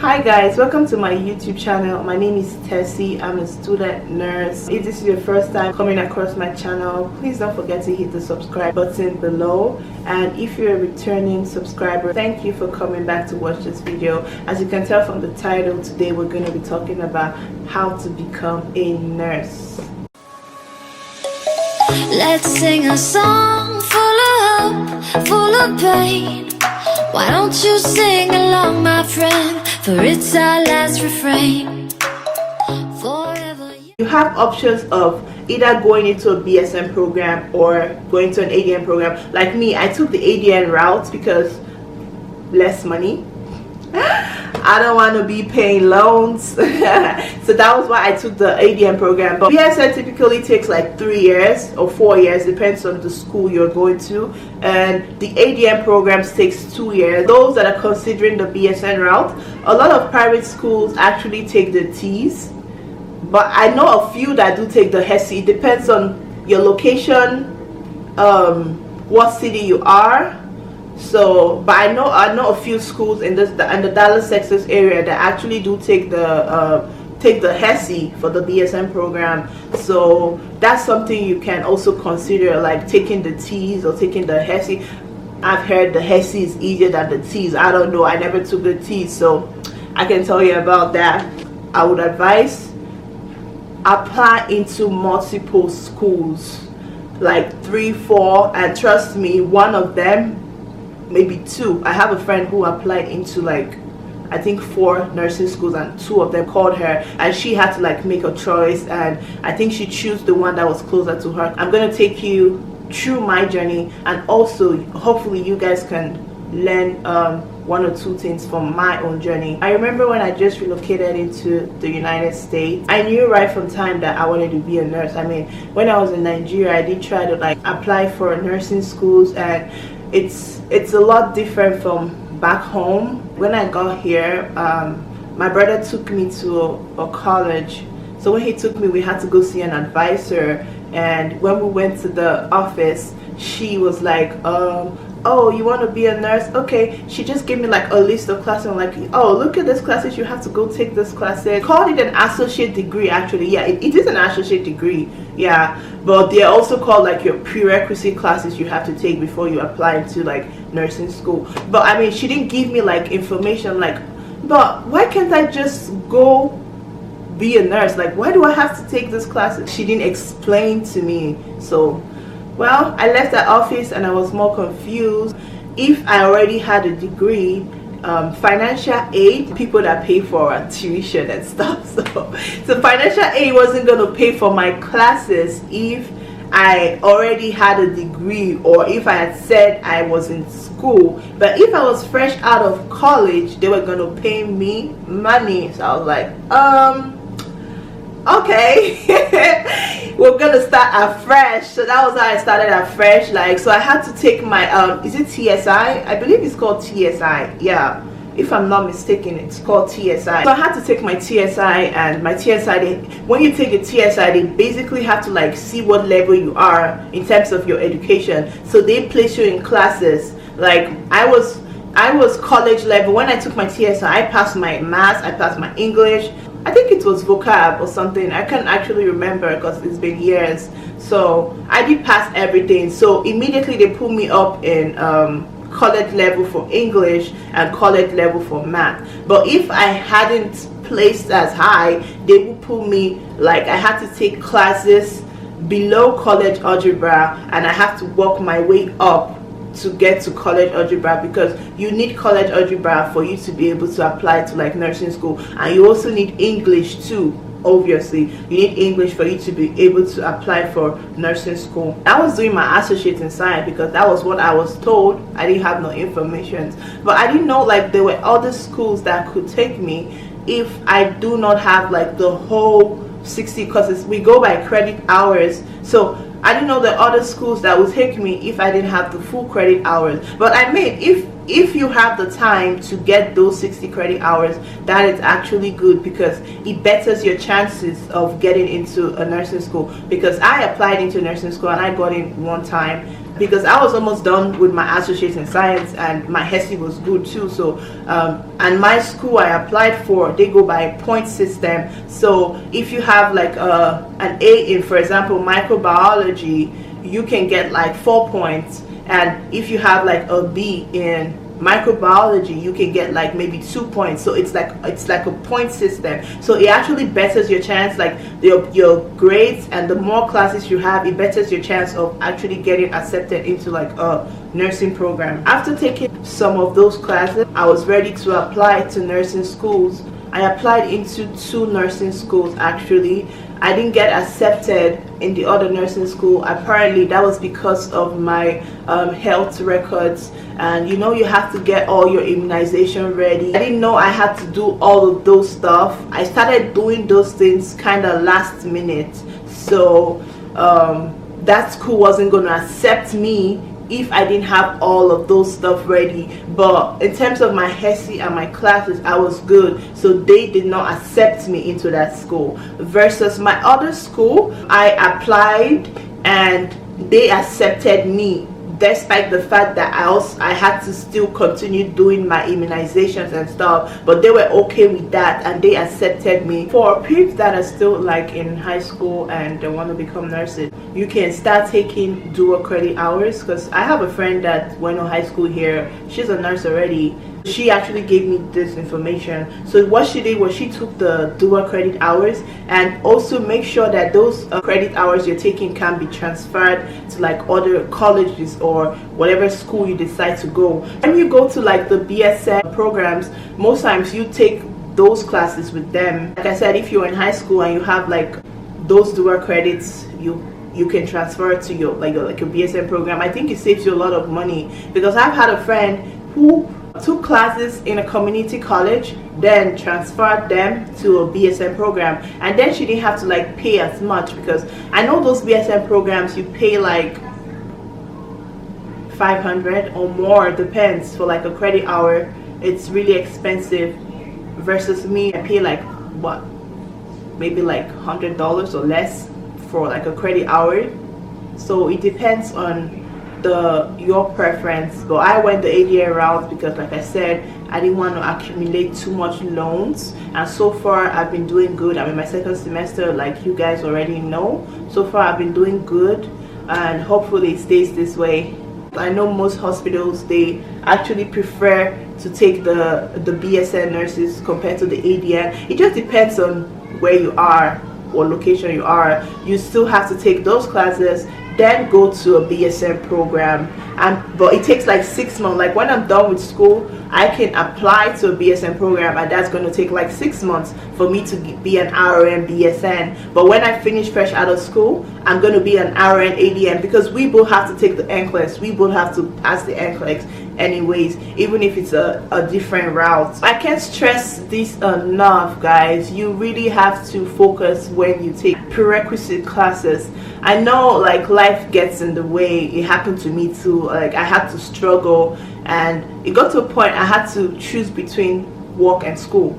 Hi guys, welcome to my YouTube channel. My name is Tessie. I'm a student nurse. If this is your first time coming across my channel, please don't forget to hit the subscribe button below. And if you're a returning subscriber, thank you for coming back to watch this video. As you can tell from the title, today we're going to be talking about how to become a nurse. Let's sing a song full of hope, full of pain. Why don't you sing along, my friend, for it's our last refrain. Forever. You have options of either going into a BSN program or going to an ADN program. Like me, I took the ADN route because less money. I don't want to be paying loans. So that was why I took the ADN program. But BSN typically takes like 3 years or 4 years, depends on the school you're going to. And the ADN programs takes 2 years. Those that are considering the BSN route, a lot of private schools actually take the T's. But I know a few that do take the HESI. It depends on your location, what city you are. So, but I know a few schools in the Dallas, Texas area that actually do take the HESI for the BSN program. So that's something you can also consider, like taking the T's or taking the HESI. I've heard the HESI is easier than the T's. I don't know. I never took the T's, so I can tell you about that. I would advise apply into multiple schools, like 3, 4, and trust me, one of them, maybe 2. I have a friend who applied into like I think 4 nursing schools, and 2 of them called her and she had to like make a choice, and I think she chose the one that was closer to her. I'm gonna take you through my journey, and also hopefully you guys can learn 1 or 2 things from my own journey. I remember when I just relocated into the United States, I knew right from time that I wanted to be a nurse. I mean, when I was in Nigeria, I did try to like apply for nursing schools, and it's a lot different from back home. When I got here, my brother took me to a college. So when he took me, we had to go see an advisor, and when we went to the office, she was like, oh, you want to be a nurse? Okay. She just gave me like a list of classes. I'm like, oh, look at this classes, you have to go take this classes. Called it an associate degree. Actually, yeah, it is an associate degree, yeah, but they're also called like your prerequisite classes you have to take before you apply to like nursing school. But I mean, she didn't give me like information like, but why can't I just go be a nurse? Like, why do I have to take this classes? She didn't explain to me. So well, I left that office and I was more confused. If I already had a degree, financial aid, people that pay for tuition and stuff, so financial aid wasn't going to pay for my classes if I already had a degree, or if I had said I was in school. But if I was fresh out of college, they were going to pay me money. So I was like, okay. We're gonna start afresh. So that was how I started afresh. Like, so I had to take my is it TSI? I believe it's called TSI, yeah, if I'm not mistaken, it's called TSI. So I had to take my TSI, and my TSI, when you take the TSI, they basically have to like see what level you are in terms of your education. So they place you in classes. Like I was college level when I took my TSI. I passed my maths, I passed my English, I think it was vocab or something. I can't actually remember because it's been years. So I did pass everything. So immediately they put me up in college level for English and college level for math. But if I hadn't placed as high, they would put me like I had to take classes below college algebra, and I have to work my way up to get to college algebra, because you need college algebra for you to be able to apply to like nursing school, and you also need English too. Obviously you need English for you to be able to apply for nursing school. I was doing my associate in science because that was what I was told. I didn't have no information, but I didn't know like there were other schools that could take me if I do not have like the whole 60 courses. We go by credit hours, so I didn't know the other schools that would take me if I didn't have the full credit hours. But I mean, if you have the time to get those 60 credit hours, that is actually good, because it betters your chances of getting into a nursing school. Because I applied into nursing school and I got in one time, because I was almost done with my associates in science and my HESI was good too. So and my school I applied for, they go by point system. So if you have like an A in, for example, microbiology, you can get like 4 points, and if you have like a B in microbiology, you can get like maybe 2 points. So it's like a point system. So it actually betters your chance, like your grades, and the more classes you have, it betters your chance of actually getting accepted into like a nursing program. After taking some of those classes, I was ready to apply to nursing schools. I applied into 2 nursing schools actually. I didn't get accepted in the other nursing school. Apparently that was because of my health records, and you know, you have to get all your immunization ready. I didn't know I had to do all of those stuff. I started doing those things kind of last minute, so that school wasn't going to accept me if I didn't have all of those stuff ready. But in terms of my HESI and my classes, I was good, so they did not accept me into that school. Versus my other school, I applied and they accepted me, despite the fact that I had to still continue doing my immunizations and stuff, but they were okay with that and they accepted me. For people that are still like in high school and they want to become nurses, you can start taking dual credit hours, because I have a friend that went to high school here. She's a nurse already. She actually gave me this information. So what she did was she took the dual credit hours, and also make sure that those credit hours you're taking can be transferred to like other colleges or whatever school you decide to go. When you go to like the BSN programs, most times you take those classes with them. Like I said, if you're in high school and you have like those dual credits, you can transfer it to your BSN program. I think it saves you a lot of money, because I've had a friend who took classes in a community college, then transferred them to a BSN program, and then she didn't have to like pay as much, because I know those BSN programs you pay like 500 or more, depends, for like a credit hour. It's really expensive. Versus me, I pay like what, maybe like $100 or less for like a credit hour. So it depends on your preference, but I went the ADN route because, like I said, I didn't want to accumulate too much loans, and so far I've been doing good. I'm in my second semester, like you guys already know. So far I've been doing good, and hopefully it stays this way. I know most hospitals, they actually prefer to take the BSN nurses compared to the ADN. It just depends on where you are, what location you are. You still have to take those classes, then go to a BSN program, but it takes like 6 months. Like when I'm done with school, I can apply to a BSN program, and that's going to take like 6 months for me to be an RN BSN. But when I finish fresh out of school, I'm going to be an RN ADN, because we both have to take the NCLEX. We both have to pass the NCLEX anyways, even if it's a different route. I can't stress this enough, guys. You really have to focus when you take prerequisite classes. I know like life gets in the way. It happened to me too. Like I had to struggle, and it got to a point I had to choose between work and school.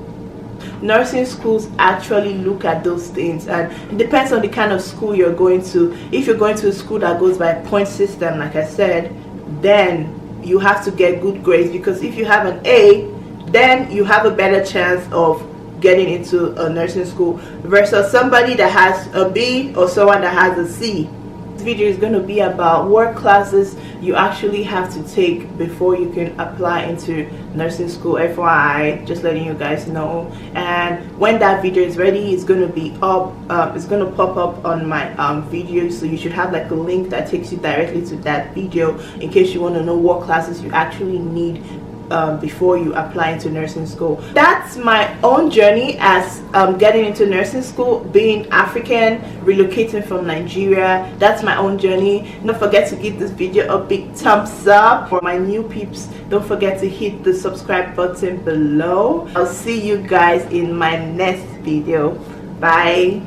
Nursing schools actually look at those things, and it depends on the kind of school you're going to. If you're going to a school that goes by point system, like I said, then you have to get good grades, because if you have an A, then you have a better chance of getting into a nursing school versus somebody that has a B or someone that has a C. This video is going to be about what classes you actually have to take before you can apply into nursing school. FYI, just letting you guys know. And when that video is ready, it's going to be up, it's going to pop up on my video, so you should have like a link that takes you directly to that video in case you want to know what classes you actually need before you apply into nursing school. That's my own journey as getting into nursing school, being African, relocating from Nigeria. That's my own journey. Don't forget to give this video a big thumbs up. For my new peeps, don't forget to hit the subscribe button below. I'll see you guys in my next video. Bye.